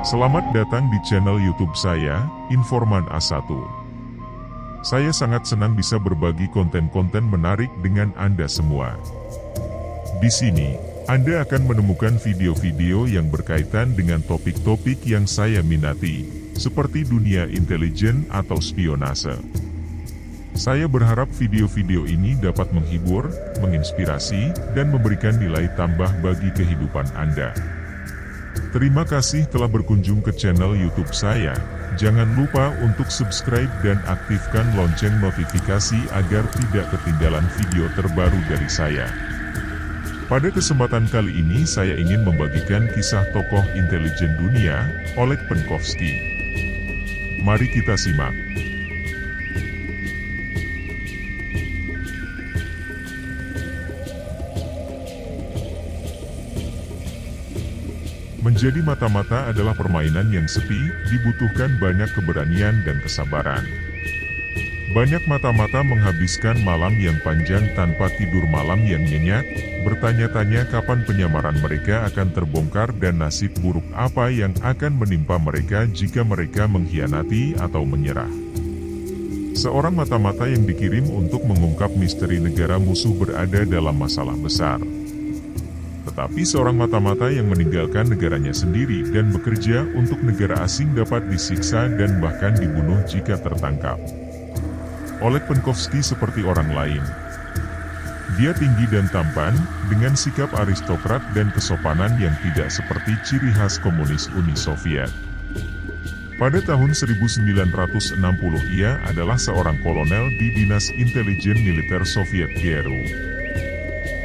Selamat datang di channel YouTube saya, Informan A1. Saya sangat senang bisa berbagi konten-konten menarik dengan Anda semua. Di sini, Anda akan menemukan video-video yang berkaitan dengan topik-topik yang saya minati, seperti dunia intelijen atau spionase. Saya berharap video-video ini dapat menghibur, menginspirasi, dan memberikan nilai tambah bagi kehidupan Anda. Terima kasih telah berkunjung ke channel YouTube saya. Jangan lupa untuk subscribe dan aktifkan lonceng notifikasi agar tidak ketinggalan video terbaru dari saya. Pada kesempatan kali ini saya ingin membagikan kisah tokoh intelijen dunia, Oleg Penkovsky. Mari kita simak. Menjadi mata-mata adalah permainan yang sepi, dibutuhkan banyak keberanian dan kesabaran. Banyak mata-mata menghabiskan malam yang panjang tanpa tidur malam yang nyenyak, bertanya-tanya kapan penyamaran mereka akan terbongkar dan nasib buruk apa yang akan menimpa mereka jika mereka mengkhianati atau menyerah. Seorang mata-mata yang dikirim untuk mengungkap misteri negara musuh berada dalam masalah besar. Tetapi seorang mata-mata yang meninggalkan negaranya sendiri dan bekerja untuk negara asing dapat disiksa dan bahkan dibunuh jika tertangkap. Oleg Penkovsky seperti orang lain. Dia tinggi dan tampan, dengan sikap aristokrat dan kesopanan yang tidak seperti ciri khas komunis Uni Soviet. Pada tahun 1960 ia adalah seorang kolonel di Dinas Intelijen Militer Soviet GRU.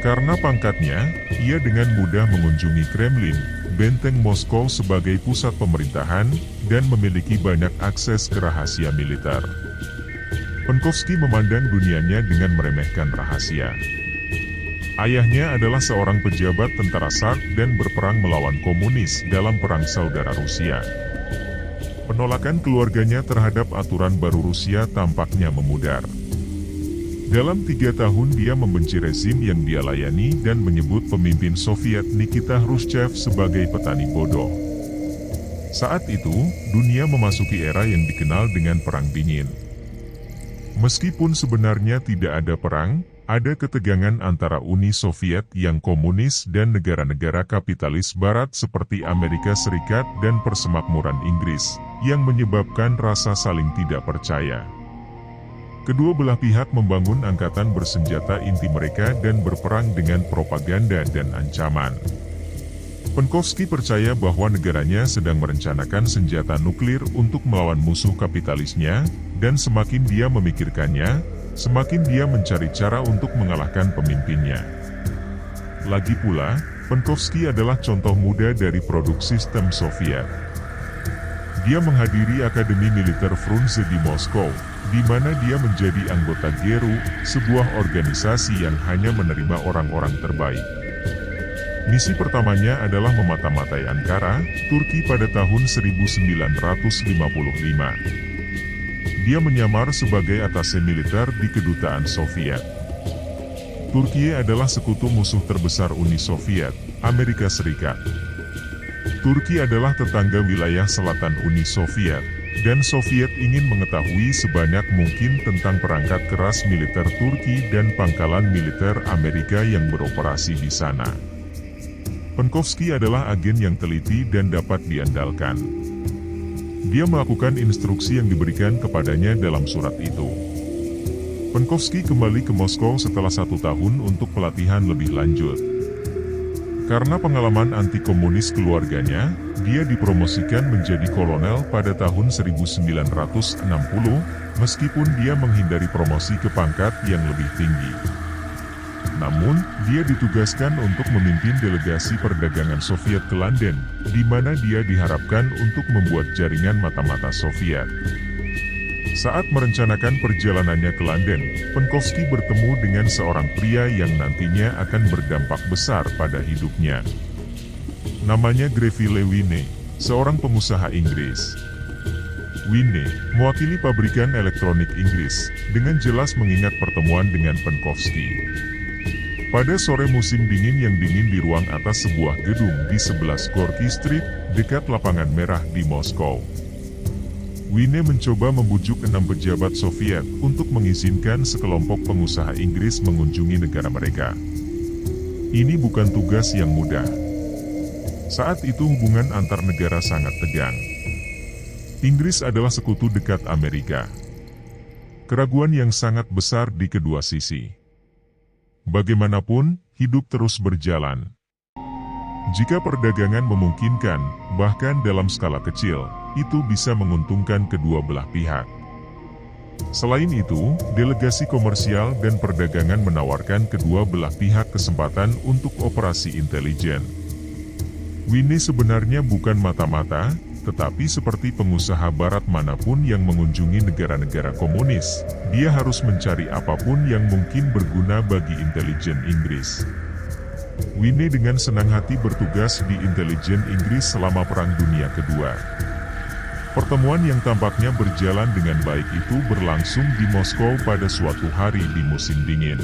Karena pangkatnya, ia dengan mudah mengunjungi Kremlin, benteng Moskow sebagai pusat pemerintahan, dan memiliki banyak akses ke rahasia militer. Penkovsky memandang dunianya dengan meremehkan rahasia. Ayahnya adalah seorang pejabat tentara Tsar dan berperang melawan komunis dalam Perang Saudara Rusia. Penolakan keluarganya terhadap aturan baru Rusia tampaknya memudar. Dalam 3 tahun dia membenci rezim yang dia layani dan menyebut pemimpin Soviet Nikita Khrushchev sebagai petani bodoh. Saat itu, dunia memasuki era yang dikenal dengan Perang Dingin. Meskipun sebenarnya tidak ada perang, ada ketegangan antara Uni Soviet yang komunis dan negara-negara kapitalis barat seperti Amerika Serikat dan Persemakmuran Inggris, yang menyebabkan rasa saling tidak percaya. Kedua belah pihak membangun angkatan bersenjata inti mereka dan berperang dengan propaganda dan ancaman. Penkovsky percaya bahwa negaranya sedang merencanakan senjata nuklir untuk melawan musuh kapitalisnya, dan semakin dia memikirkannya, semakin dia mencari cara untuk mengalahkan pemimpinnya. Lagi pula, Penkovsky adalah contoh muda dari produk sistem Soviet. Dia menghadiri Akademi Militer Frunze di Moskow, di mana dia menjadi anggota GRU, sebuah organisasi yang hanya menerima orang-orang terbaik. Misi pertamanya adalah memata-matai Ankara, Turki pada tahun 1955. Dia menyamar sebagai atase militer di kedutaan Soviet. Turki adalah sekutu musuh terbesar Uni Soviet, Amerika Serikat. Turki adalah tetangga wilayah selatan Uni Soviet, dan Soviet ingin mengetahui sebanyak mungkin tentang perangkat keras militer Turki dan pangkalan militer Amerika yang beroperasi di sana. Penkovsky adalah agen yang teliti dan dapat diandalkan. Dia melakukan instruksi yang diberikan kepadanya dalam surat itu. Penkovsky kembali ke Moskow setelah 1 tahun untuk pelatihan lebih lanjut. Karena pengalaman anti-komunis keluarganya, dia dipromosikan menjadi kolonel pada tahun 1960, meskipun dia menghindari promosi ke pangkat yang lebih tinggi. Namun, dia ditugaskan untuk memimpin delegasi perdagangan Soviet ke London, di mana dia diharapkan untuk membuat jaringan mata-mata Soviet. Saat merencanakan perjalanannya ke London, Penkovsky bertemu dengan seorang pria yang nantinya akan berdampak besar pada hidupnya. Namanya Greville Winne, seorang pengusaha Inggris. Winne, mewakili pabrikan elektronik Inggris, dengan jelas mengingat pertemuan dengan Penkovsky. Pada sore musim dingin yang dingin di ruang atas sebuah gedung di 11 Gorky Street, dekat Lapangan Merah di Moskow, Winne mencoba membujuk 6 pejabat Soviet untuk mengizinkan sekelompok pengusaha Inggris mengunjungi negara mereka. Ini bukan tugas yang mudah. Saat itu hubungan antar negara sangat tegang. Inggris adalah sekutu dekat Amerika. Keraguan yang sangat besar di kedua sisi. Bagaimanapun, hidup terus berjalan. Jika perdagangan memungkinkan, bahkan dalam skala kecil, itu bisa menguntungkan kedua belah pihak. Selain itu, delegasi komersial dan perdagangan menawarkan kedua belah pihak kesempatan untuk operasi intelijen. Winne sebenarnya bukan mata-mata, tetapi seperti pengusaha barat manapun yang mengunjungi negara-negara komunis, dia harus mencari apapun yang mungkin berguna bagi intelijen Inggris. Winne dengan senang hati bertugas di intelijen Inggris selama Perang Dunia Kedua. Pertemuan yang tampaknya berjalan dengan baik itu berlangsung di Moskow pada suatu hari di musim dingin.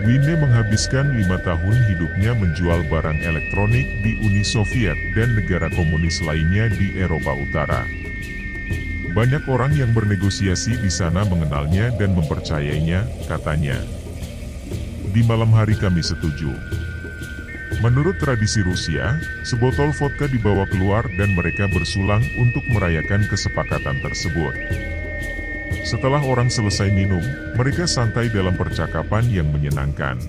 Winne menghabiskan 5 tahun hidupnya menjual barang elektronik di Uni Soviet dan negara komunis lainnya di Eropa Utara. Banyak orang yang bernegosiasi di sana mengenalnya dan mempercayainya, katanya. Di malam hari kami setuju. Menurut tradisi Rusia, sebotol vodka dibawa keluar dan mereka bersulang untuk merayakan kesepakatan tersebut. Setelah orang selesai minum, mereka santai dalam percakapan yang menyenangkan.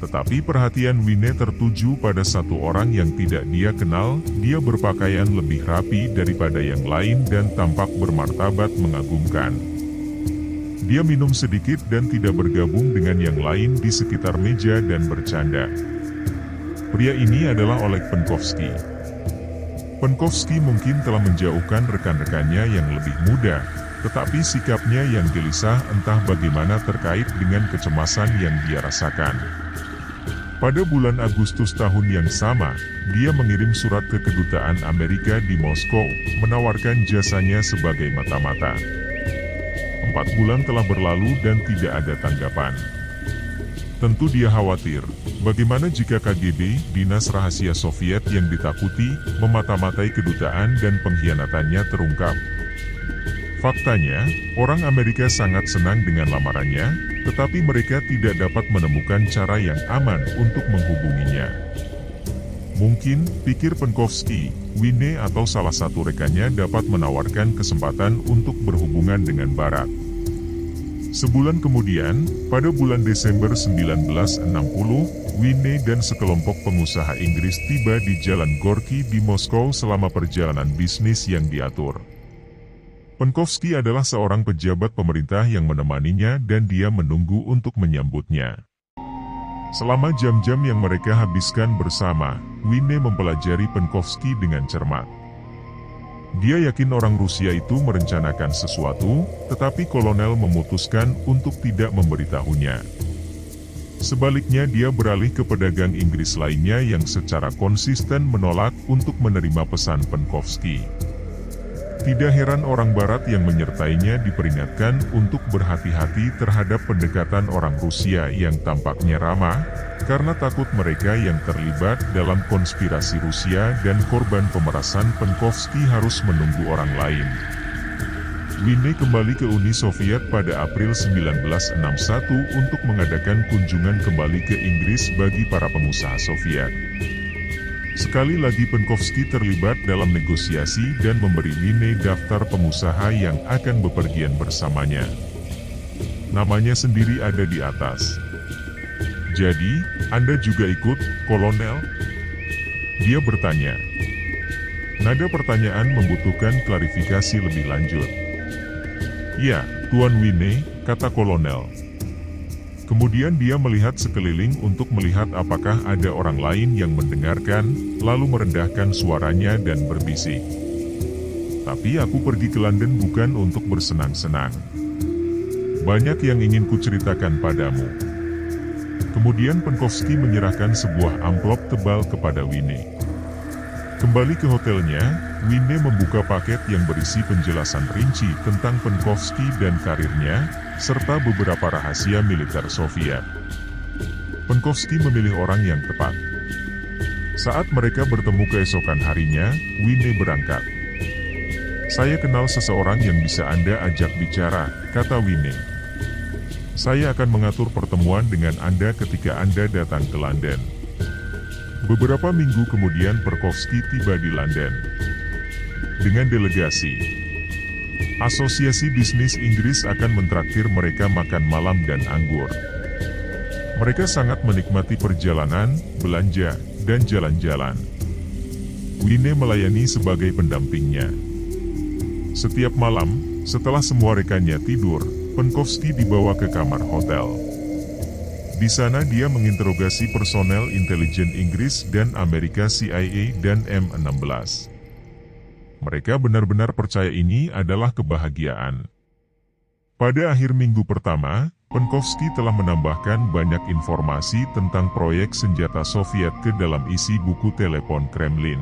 Tetapi perhatian Winne tertuju pada satu orang yang tidak dia kenal. Dia berpakaian lebih rapi daripada yang lain dan tampak bermartabat mengagumkan. Dia minum sedikit dan tidak bergabung dengan yang lain di sekitar meja dan bercanda. Pria ini adalah Oleg Penkovsky. Penkovsky mungkin telah menjauhkan rekan-rekannya yang lebih muda, tetapi sikapnya yang gelisah entah bagaimana terkait dengan kecemasan yang dia rasakan. Pada bulan Agustus tahun yang sama, dia mengirim surat ke kedutaan Amerika di Moskow, menawarkan jasanya sebagai mata-mata. 4 bulan telah berlalu dan tidak ada tanggapan. Tentu dia khawatir, bagaimana jika KGB, Dinas Rahasia Soviet yang ditakuti, memata-matai kedutaan dan pengkhianatannya terungkap. Faktanya, orang Amerika sangat senang dengan lamarannya, tetapi mereka tidak dapat menemukan cara yang aman untuk menghubunginya. Mungkin, pikir Penkovsky, Winne atau salah satu rekannya dapat menawarkan kesempatan untuk berhubungan dengan Barat. Sebulan kemudian, pada bulan Desember 1960, Winne dan sekelompok pengusaha Inggris tiba di Jalan Gorky di Moskow selama perjalanan bisnis yang diatur. Penkovsky adalah seorang pejabat pemerintah yang menemaninya dan dia menunggu untuk menyambutnya. Selama jam-jam yang mereka habiskan bersama, Winne mempelajari Penkovsky dengan cermat. Dia yakin orang Rusia itu merencanakan sesuatu, tetapi kolonel memutuskan untuk tidak memberitahunya. Sebaliknya dia beralih ke pedagang Inggris lainnya yang secara konsisten menolak untuk menerima pesan Penkovsky. Tidak heran orang Barat yang menyertainya diperingatkan untuk berhati-hati terhadap pendekatan orang Rusia yang tampaknya ramah, karena takut mereka yang terlibat dalam konspirasi Rusia dan korban pemerasan Penkovsky harus menunggu orang lain. Winne kembali ke Uni Soviet pada April 1961 untuk mengadakan kunjungan kembali ke Inggris bagi para pengusaha Soviet. Sekali lagi Penkovsky terlibat dalam negosiasi dan memberi Winne daftar pengusaha yang akan bepergian bersamanya. Namanya sendiri ada di atas. Jadi, Anda juga ikut, Kolonel? Dia bertanya. Nada pertanyaan membutuhkan klarifikasi lebih lanjut. Ya, Tuan Winne, kata Kolonel. Kemudian dia melihat sekeliling untuk melihat apakah ada orang lain yang mendengarkan, lalu merendahkan suaranya dan berbisik. Tapi aku pergi ke London bukan untuk bersenang-senang. Banyak yang ingin kuceritakan padamu. Kemudian Penkovsky menyerahkan sebuah amplop tebal kepada Winne. Kembali ke hotelnya, Winne membuka paket yang berisi penjelasan rinci tentang Penkovsky dan karirnya, serta beberapa rahasia militer Soviet. Penkovsky memilih orang yang tepat. Saat mereka bertemu keesokan harinya, Winnie berangkat. "Saya kenal seseorang yang bisa Anda ajak bicara," kata Winnie. "Saya akan mengatur pertemuan dengan Anda ketika Anda datang ke London." Beberapa minggu kemudian Penkovsky tiba di London dengan delegasi. Asosiasi Bisnis Inggris akan mentraktir mereka makan malam dan anggur. Mereka sangat menikmati perjalanan, belanja, dan jalan-jalan. Winnie melayani sebagai pendampingnya. Setiap malam, setelah semua rekannya tidur, Penkovsky dibawa ke kamar hotel. Di sana dia menginterogasi personel intelijen Inggris dan Amerika CIA dan M16. Mereka benar-benar percaya ini adalah kebahagiaan. Pada akhir minggu pertama, Penkovsky telah menambahkan banyak informasi tentang proyek senjata Soviet ke dalam isi buku telepon Kremlin.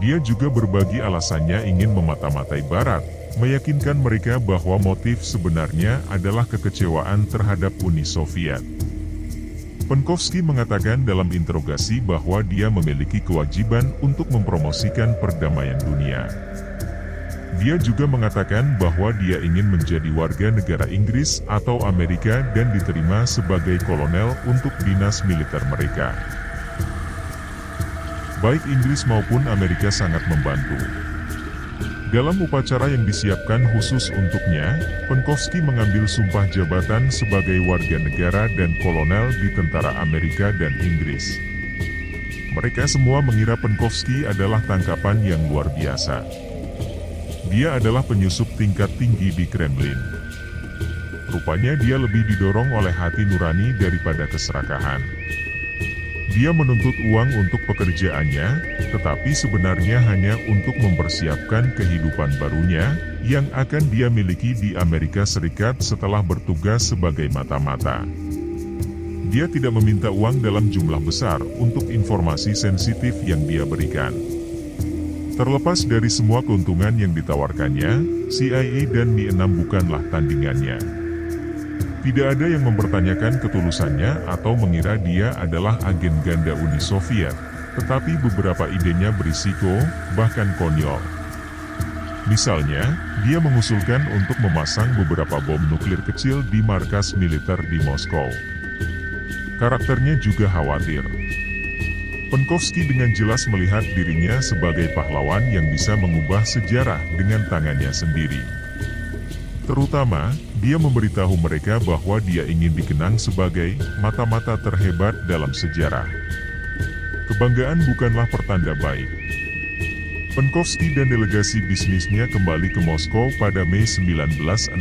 Dia juga berbagi alasannya ingin memata-matai Barat, meyakinkan mereka bahwa motif sebenarnya adalah kekecewaan terhadap Uni Soviet. Penkovsky mengatakan dalam interogasi bahwa dia memiliki kewajiban untuk mempromosikan perdamaian dunia. Dia juga mengatakan bahwa dia ingin menjadi warga negara Inggris atau Amerika dan diterima sebagai kolonel untuk dinas militer mereka. Baik Inggris maupun Amerika sangat membantu. Dalam upacara yang disiapkan khusus untuknya, Penkovsky mengambil sumpah jabatan sebagai warga negara dan kolonel di tentara Amerika dan Inggris. Mereka semua mengira Penkovsky adalah tangkapan yang luar biasa. Dia adalah penyusup tingkat tinggi di Kremlin. Rupanya dia lebih didorong oleh hati nurani daripada keserakahan. Dia menuntut uang untuk pekerjaannya, tetapi sebenarnya hanya untuk mempersiapkan kehidupan barunya, yang akan dia miliki di Amerika Serikat setelah bertugas sebagai mata-mata. Dia tidak meminta uang dalam jumlah besar untuk informasi sensitif yang dia berikan. Terlepas dari semua keuntungan yang ditawarkannya, CIA dan Mi-6 bukanlah tandingannya. Tidak ada yang mempertanyakan ketulusannya atau mengira dia adalah agen ganda Uni Soviet, tetapi beberapa idenya berisiko, bahkan konyol. Misalnya, dia mengusulkan untuk memasang beberapa bom nuklir kecil di markas militer di Moskow. Karakternya juga khawatir. Penkovsky dengan jelas melihat dirinya sebagai pahlawan yang bisa mengubah sejarah dengan tangannya sendiri. Terutama, dia memberitahu mereka bahwa dia ingin dikenang sebagai mata-mata terhebat dalam sejarah. Kebanggaan bukanlah pertanda baik. Penkovsky dan delegasi bisnisnya kembali ke Moskow pada Mei 1961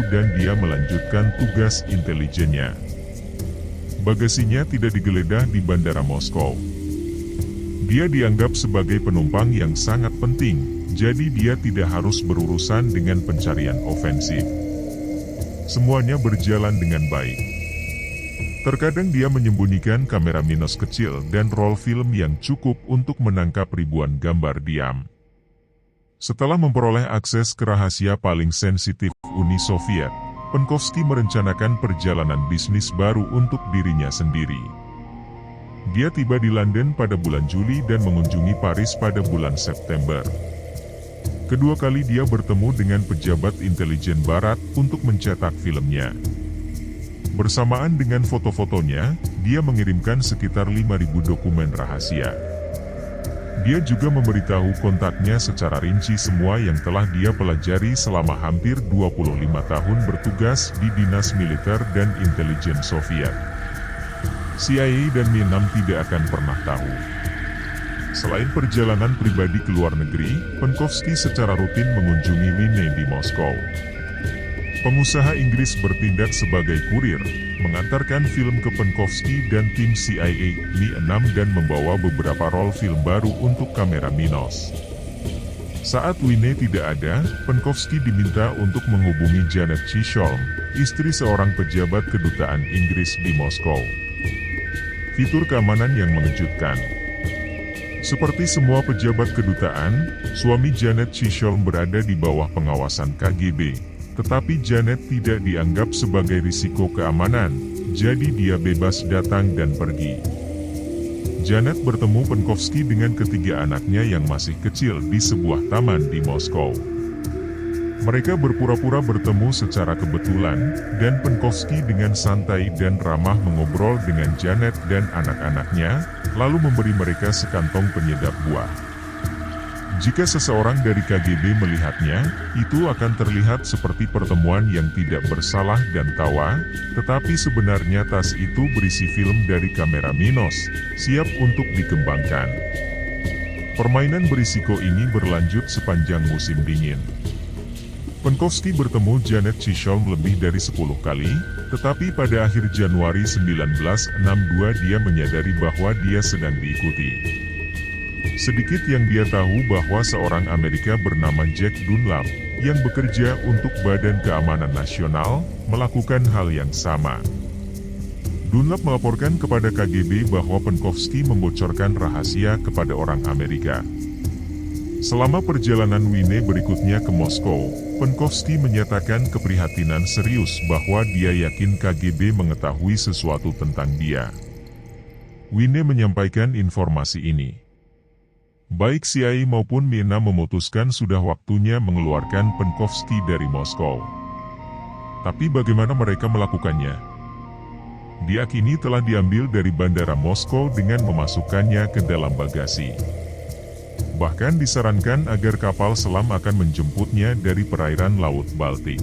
dan dia melanjutkan tugas intelijennya. Bagasinya tidak digeledah di Bandara Moskow. Dia dianggap sebagai penumpang yang sangat penting, jadi dia tidak harus berurusan dengan pencarian ofensif. Semuanya berjalan dengan baik. Terkadang dia menyembunyikan kamera minus kecil dan roll film yang cukup untuk menangkap ribuan gambar diam. Setelah memperoleh akses ke rahasia paling sensitif Uni Soviet, Penkovsky merencanakan perjalanan bisnis baru untuk dirinya sendiri. Dia tiba di London pada bulan Juli dan mengunjungi Paris pada bulan September. Kedua kali dia bertemu dengan pejabat intelijen Barat untuk mencetak filmnya. Bersamaan dengan foto-fotonya, dia mengirimkan sekitar 5.000 dokumen rahasia. Dia juga memberitahu kontaknya secara rinci semua yang telah dia pelajari selama hampir 25 tahun bertugas di dinas militer dan intelijen Soviet. CIA dan Mi-6 tidak akan pernah tahu. Selain perjalanan pribadi ke luar negeri, Penkovsky secara rutin mengunjungi Winnie di Moskow. Pengusaha Inggris bertindak sebagai kurir, mengantarkan film ke Penkovsky dan tim CIA Mi-6 dan membawa beberapa roll film baru untuk kamera minus. Saat Winnie tidak ada, Penkovsky diminta untuk menghubungi Janet Chisholm, istri seorang pejabat kedutaan Inggris di Moskow. Fitur keamanan yang mengejutkan. Seperti semua pejabat kedutaan, suami Janet Chisholm berada di bawah pengawasan KGB. Tetapi Janet tidak dianggap sebagai risiko keamanan, jadi dia bebas datang dan pergi. Janet bertemu Penkovsky dengan ketiga anaknya yang masih kecil di sebuah taman di Moskow. Mereka berpura-pura bertemu secara kebetulan, dan Penkovsky dengan santai dan ramah mengobrol dengan Janet dan anak-anaknya, lalu memberi mereka sekantong penyedap buah. Jika seseorang dari KGB melihatnya, itu akan terlihat seperti pertemuan yang tidak bersalah dan tawa, tetapi sebenarnya tas itu berisi film dari kamera Minos, siap untuk dikembangkan. Permainan berisiko ini berlanjut sepanjang musim dingin. Penkovsky bertemu Janet Chisholm lebih dari 10 kali, tetapi pada akhir Januari 1962 dia menyadari bahwa dia sedang diikuti. Sedikit yang dia tahu bahwa seorang Amerika bernama Jack Dunlap, yang bekerja untuk Badan Keamanan Nasional, melakukan hal yang sama. Dunlap melaporkan kepada KGB bahwa Penkovsky membocorkan rahasia kepada orang Amerika. Selama perjalanan Winne berikutnya ke Moskow, Penkovsky menyatakan keprihatinan serius bahwa dia yakin KGB mengetahui sesuatu tentang dia. Winne menyampaikan informasi ini. Baik CIA maupun Mina memutuskan sudah waktunya mengeluarkan Penkovsky dari Moskow. Tapi bagaimana mereka melakukannya? Diakini telah diambil dari bandara Moskow dengan memasukkannya ke dalam bagasi. Bahkan disarankan agar kapal selam akan menjemputnya dari perairan Laut Baltik.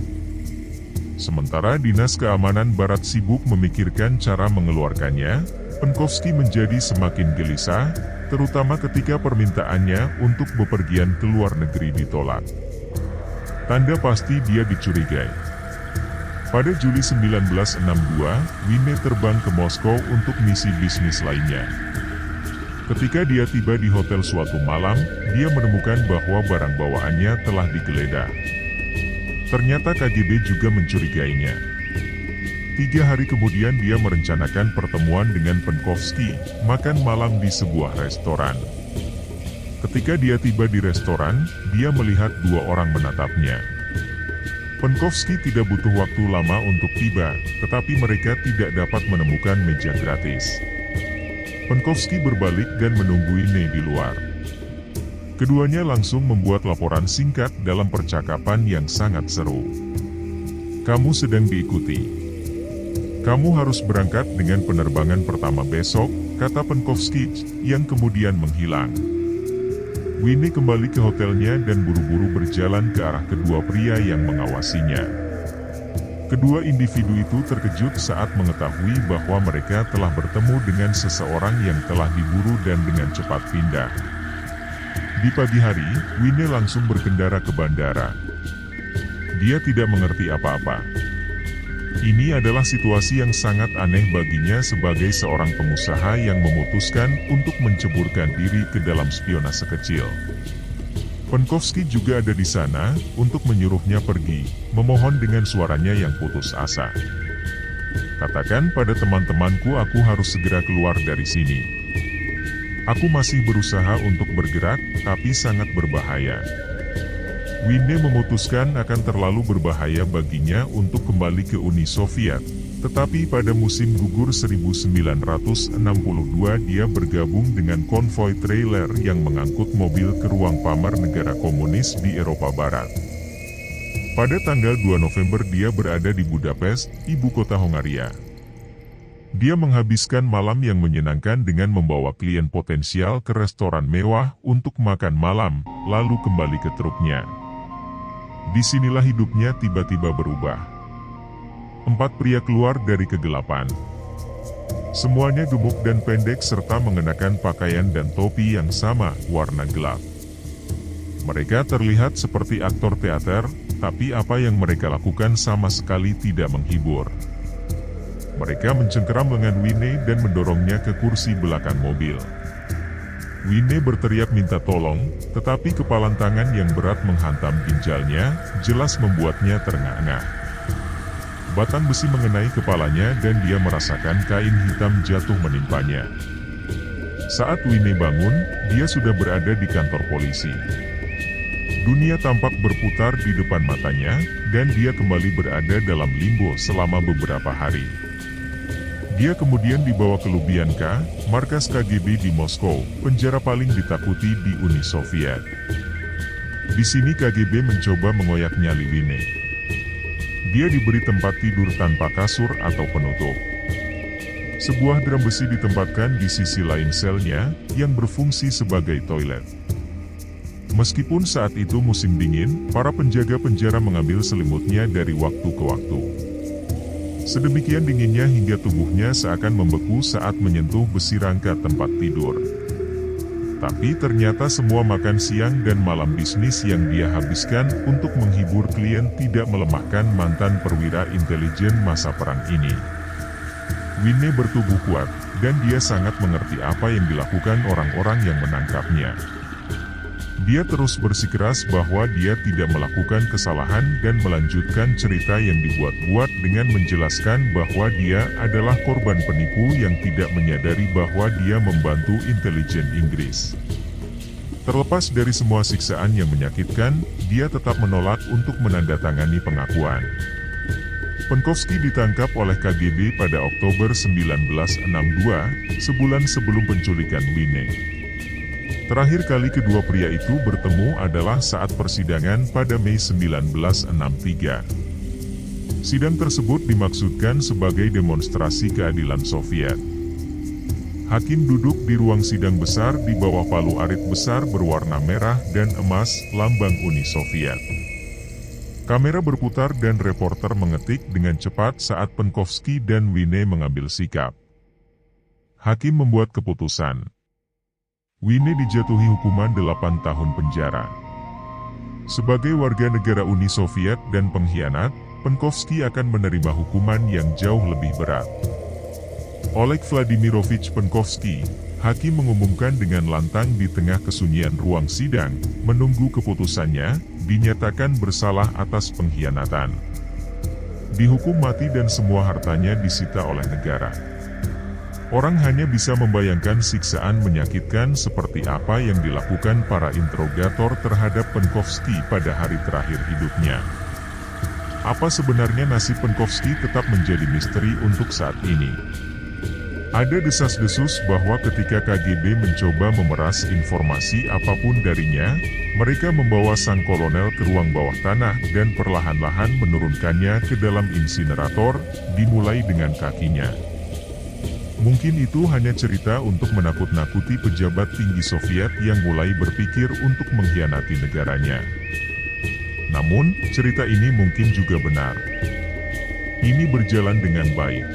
Sementara Dinas Keamanan Barat sibuk memikirkan cara mengeluarkannya, Penkovsky menjadi semakin gelisah, terutama ketika permintaannya untuk bepergian ke luar negeri ditolak. Tanda pasti dia dicurigai. Pada Juli 1962, Winne terbang ke Moskow untuk misi bisnis lainnya. Ketika dia tiba di hotel suatu malam, dia menemukan bahwa barang bawaannya telah digeledah. Ternyata KGB juga mencurigainya. 3 hari kemudian dia merencanakan pertemuan dengan Penkovsky, makan malam di sebuah restoran. Ketika dia tiba di restoran, dia melihat 2 orang menatapnya. Penkovsky tidak butuh waktu lama untuk tiba, tetapi mereka tidak dapat menemukan meja gratis. Penkovsky berbalik dan menunggu Winne di luar. Keduanya langsung membuat laporan singkat dalam percakapan yang sangat seru. Kamu sedang diikuti. Kamu harus berangkat dengan penerbangan pertama besok, kata Penkovsky, yang kemudian menghilang. Winne kembali ke hotelnya dan buru-buru berjalan ke arah kedua pria yang mengawasinya. Kedua individu itu terkejut saat mengetahui bahwa mereka telah bertemu dengan seseorang yang telah diburu dan dengan cepat pindah. Di pagi hari, Winne langsung berkendara ke bandara. Dia tidak mengerti apa-apa. Ini adalah situasi yang sangat aneh baginya sebagai seorang pengusaha yang memutuskan untuk menceburkan diri ke dalam spionase kecil. Penkovsky juga ada di sana untuk menyuruhnya pergi, memohon dengan suaranya yang putus asa. Katakan pada teman-temanku aku harus segera keluar dari sini. Aku masih berusaha untuk bergerak, tapi sangat berbahaya. Winne memutuskan akan terlalu berbahaya baginya untuk kembali ke Uni Soviet. Tetapi pada musim gugur 1962 dia bergabung dengan konvoi trailer yang mengangkut mobil ke ruang pamer negara komunis di Eropa Barat. Pada tanggal 2 November dia berada di Budapest, ibu kota Hongaria. Dia menghabiskan malam yang menyenangkan dengan membawa klien potensial ke restoran mewah untuk makan malam, lalu kembali ke truknya. Disinilah hidupnya tiba-tiba berubah. 4 pria keluar dari kegelapan. Semuanya gemuk dan pendek serta mengenakan pakaian dan topi yang sama, warna gelap. Mereka terlihat seperti aktor teater, tapi apa yang mereka lakukan sama sekali tidak menghibur. Mereka mencengkeram lengan Winne dan mendorongnya ke kursi belakang mobil. Winne berteriak minta tolong, tetapi kepalan tangan yang berat menghantam ginjalnya, jelas membuatnya terengah-engah. Batang besi mengenai kepalanya dan dia merasakan kain hitam jatuh menimpanya. Saat Winne bangun, dia sudah berada di kantor polisi. Dunia tampak berputar di depan matanya, dan dia kembali berada dalam limbo selama beberapa hari. Dia kemudian dibawa ke Lubyanka, markas KGB di Moskow, penjara paling ditakuti di Uni Soviet. Di sini KGB mencoba mengoyak nyali Winne. Dia diberi tempat tidur tanpa kasur atau penutup. Sebuah drum besi ditempatkan di sisi lain selnya, yang berfungsi sebagai toilet. Meskipun saat itu musim dingin, para penjaga penjara mengambil selimutnya dari waktu ke waktu. Sedemikian dinginnya hingga tubuhnya seakan membeku saat menyentuh besi rangka tempat tidur. Tapi ternyata semua makan siang dan malam bisnis yang dia habiskan untuk menghibur klien tidak melemahkan mantan perwira intelijen masa perang ini. Winne bertubuh kuat, dan dia sangat mengerti apa yang dilakukan orang-orang yang menangkapnya. Dia terus bersikeras bahwa dia tidak melakukan kesalahan dan melanjutkan cerita yang dibuat-buat dengan menjelaskan bahwa dia adalah korban penipu yang tidak menyadari bahwa dia membantu intelijen Inggris. Terlepas dari semua siksaan yang menyakitkan, dia tetap menolak untuk menandatangani pengakuan. Penkovsky ditangkap oleh KGB pada Oktober 1962, sebulan sebelum penculikan Winne. Terakhir kali kedua pria itu bertemu adalah saat persidangan pada Mei 1963. Sidang tersebut dimaksudkan sebagai demonstrasi keadilan Soviet. Hakim duduk di ruang sidang besar di bawah palu arit besar berwarna merah dan emas, lambang Uni Soviet. Kamera berputar dan reporter mengetik dengan cepat saat Penkovsky dan Winne mengambil sikap. Hakim membuat keputusan. Winne dijatuhi hukuman 8 tahun penjara. Sebagai warga negara Uni Soviet dan pengkhianat, Penkovsky akan menerima hukuman yang jauh lebih berat. Oleg Vladimirovich Penkovsky, hakim mengumumkan dengan lantang di tengah kesunyian ruang sidang, menunggu keputusannya, dinyatakan bersalah atas pengkhianatan. Dihukum mati dan semua hartanya disita oleh negara. Orang hanya bisa membayangkan siksaan menyakitkan seperti apa yang dilakukan para interrogator terhadap Penkovsky pada hari terakhir hidupnya. Apa sebenarnya nasib Penkovsky tetap menjadi misteri untuk saat ini. Ada desas-desus bahwa ketika KGB mencoba memeras informasi apapun darinya, mereka membawa sang kolonel ke ruang bawah tanah dan perlahan-lahan menurunkannya ke dalam insinerator, dimulai dengan kakinya. Mungkin itu hanya cerita untuk menakut-nakuti pejabat tinggi Soviet yang mulai berpikir untuk mengkhianati negaranya. Namun, cerita ini mungkin juga benar. Ini berjalan dengan baik.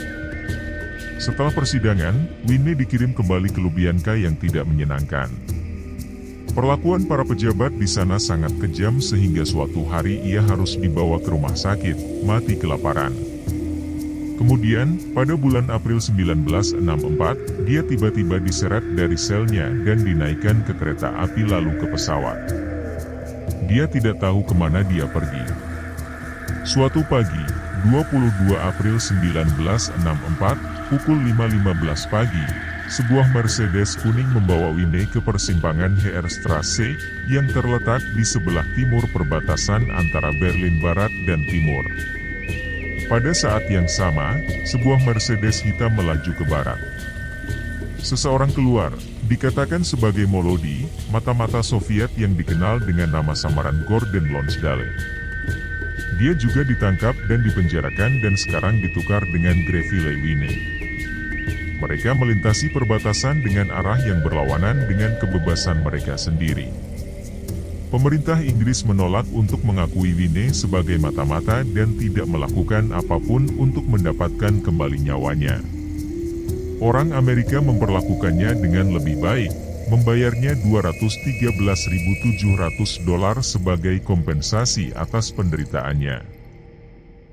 Setelah persidangan, Winne dikirim kembali ke Lubyanka yang tidak menyenangkan. Perlakuan para pejabat di sana sangat kejam sehingga suatu hari ia harus dibawa ke rumah sakit, mati kelaparan. Kemudian, pada bulan April 1964, dia tiba-tiba diseret dari selnya dan dinaikkan ke kereta api lalu ke pesawat. Dia tidak tahu kemana dia pergi. Suatu pagi, 22 April 1964, pukul 5.15 pagi, sebuah Mercedes kuning membawa Winne ke persimpangan Heerstrasse yang terletak di sebelah timur perbatasan antara Berlin Barat dan Timur. Pada saat yang sama, sebuah Mercedes hitam melaju ke barat. Seseorang keluar, dikatakan sebagai Molody, mata-mata Soviet yang dikenal dengan nama samaran Gordon Lonsdale. Dia juga ditangkap dan dipenjarakan dan sekarang ditukar dengan Greville Winne. Mereka melintasi perbatasan dengan arah yang berlawanan dengan kebebasan mereka sendiri. Pemerintah Inggris menolak untuk mengakui Winne sebagai mata-mata dan tidak melakukan apapun untuk mendapatkan kembali nyawanya. Orang Amerika memperlakukannya dengan lebih baik, membayarnya $213.700 sebagai kompensasi atas penderitaannya.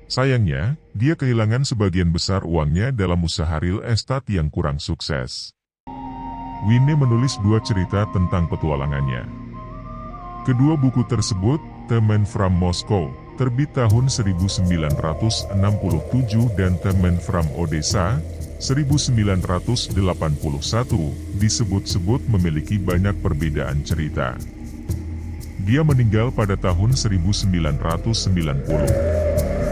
Sayangnya, dia kehilangan sebagian besar uangnya dalam usaha real estate yang kurang sukses. Winne menulis 2 cerita tentang petualangannya. Kedua buku tersebut, The Man from Moscow, terbit tahun 1967 dan The Man from Odessa, 1981, disebut-sebut memiliki banyak perbedaan cerita. Dia meninggal pada tahun 1990.